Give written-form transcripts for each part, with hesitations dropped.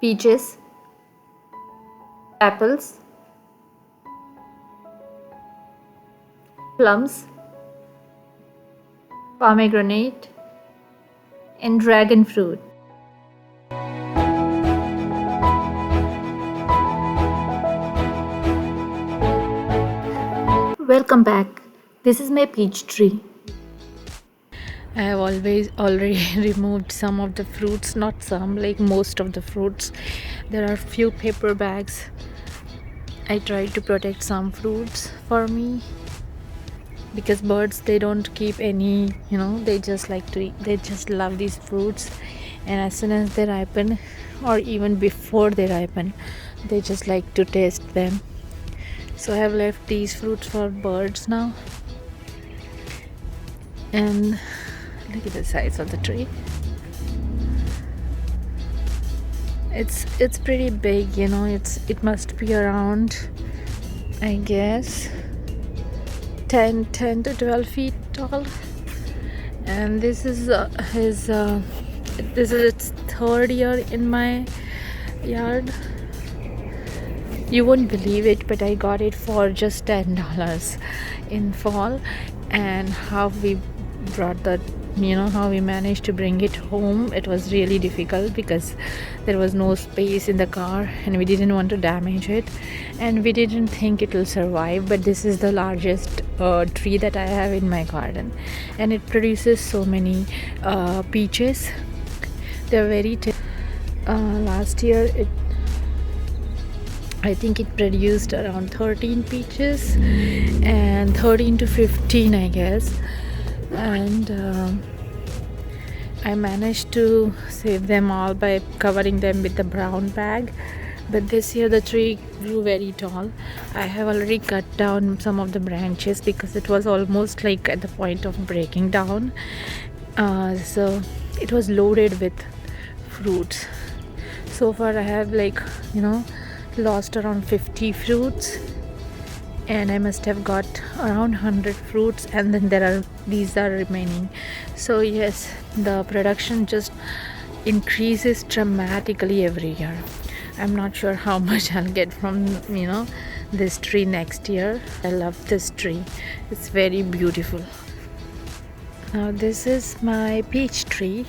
peaches, apples, plums, pomegranate, and dragon fruit. Welcome back. This is my peach tree. I have always already removed some of the fruits, not some, like most of the fruits. There are few paper bags. I try to protect some fruits for me because birds, they don't keep any, they just like to eat, they just love these fruits, and as soon as they ripen or even before they ripen, they just like to taste them. So I have left these fruits for birds now. And look at the size of the tree. It's pretty big, it must be around, I guess, 10 to 12 feet tall. And this is its third year in my yard. You won't believe it, but I got it for just $10 in fall. And how we brought that, how we managed to bring it home, it was really difficult because there was no space in the car and we didn't want to damage it, and we didn't think it will survive. But this is the largest tree that I have in my garden, and it produces so many peaches. They're very last year I think it produced around 13 peaches and 13 to 15, I guess. And I managed to save them all by covering them with the brown bag. But this year the tree grew very tall. I have already cut down some of the branches because it was almost like at the point of breaking down. So it was loaded with fruits. So far I have lost around 50 fruits, and I must have got around 100 fruits, and then these are remaining. So yes, the production just increases dramatically every year. I'm not sure how much I'll get from this tree next year. I love this tree. It's very beautiful. Now this is my peach tree.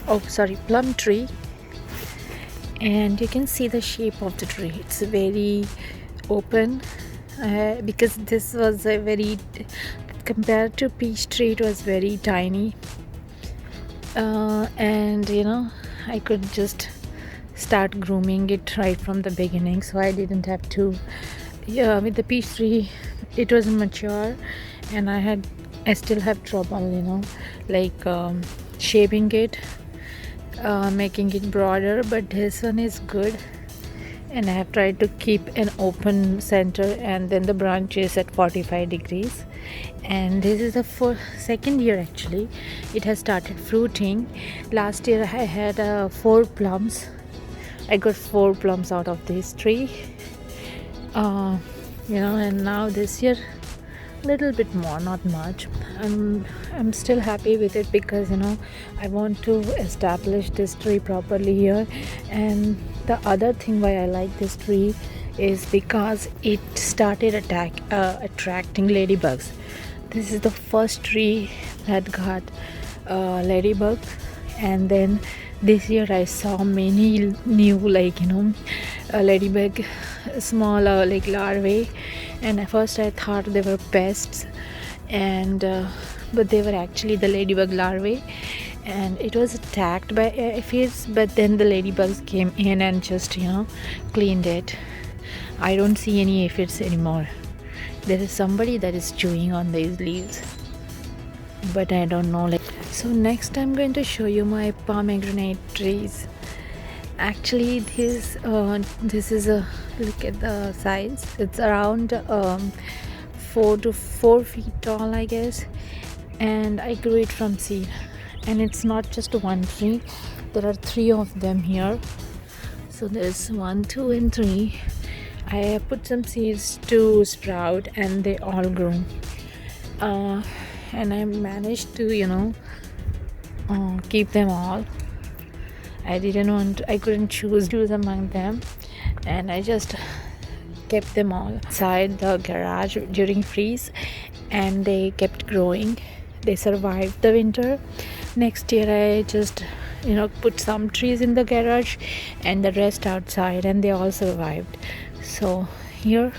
Oh, sorry, plum tree. And you can see the shape of the tree. It's very open because this was a very, compared to peach tree, it was very tiny. And I could just start grooming it right from the beginning, so I didn't have to. Yeah, with the peach tree, it was mature, and I still have trouble, shaping it, making it broader. But this one is good, and I have tried to keep an open center and then the branches at 45 degrees. And this is the second year actually it has started fruiting. Last year I had 4 plums. I got 4 plums out of this tree, and now this year little bit more, not much. I'm still happy with it because I want to establish this tree properly here. And the other thing why I like this tree is because it started attracting ladybugs. This is the first tree that got ladybugs. And then this year I saw many new ladybug, small larvae. And at first I thought they were pests, and but they were actually the ladybug larvae, and it was attacked by aphids. But then the ladybugs came in and just cleaned it. I don't see any aphids anymore. There is somebody that is chewing on these leaves, but I don't know. So next I'm going to show you my pomegranate trees. Actually this is a look at the size. It's around 4 to 4 feet tall, I guess, and I grew it from seed. And it's not just one tree, there are 3 of them here. So there's 1, 2 and 3. I put some seeds to sprout and they all grew, and I managed to keep them all. I couldn't choose among them, and I just kept them all inside the garage during freeze, and they kept growing. They survived the winter. Next year I just put some trees in the garage and the rest outside, and they all survived. So here,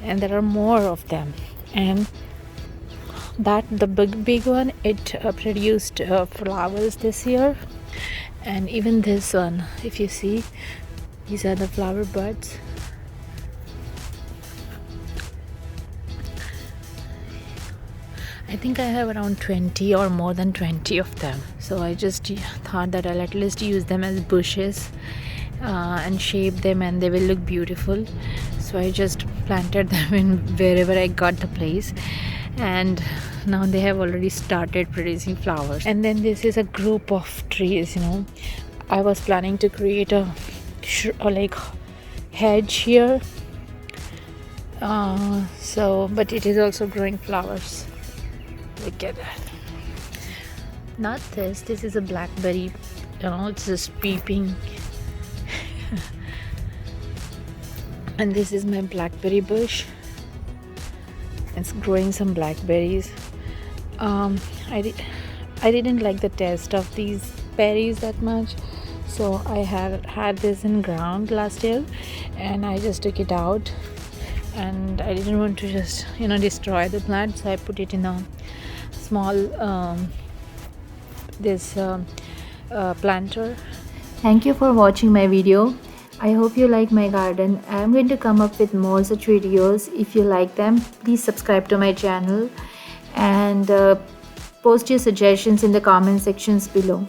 and there are more of them, and that the big one, it produced flowers this year. And even this one, if you see, these are the flower buds. I think I have around 20 or more than 20 of them. So I just thought that I'll at least use them as bushes and shape them, and they will look beautiful. So I just planted them in wherever I got the place, and now they have already started producing flowers. And then this is a group of trees. I was planning to create a like hedge here, but it is also growing flowers. Look at that. Not this is a blackberry. It's just peeping. And this is my blackberry bush. It's growing some blackberries. I didn't like the taste of these berries that much, so I had this in ground last year, and I just took it out, and I didn't want to just destroy the plant, so I put it in a small planter. Thank you for watching my video. I hope you like my garden. I am going to come up with more such videos. If you like them, please subscribe to my channel and post your suggestions in the comment sections below.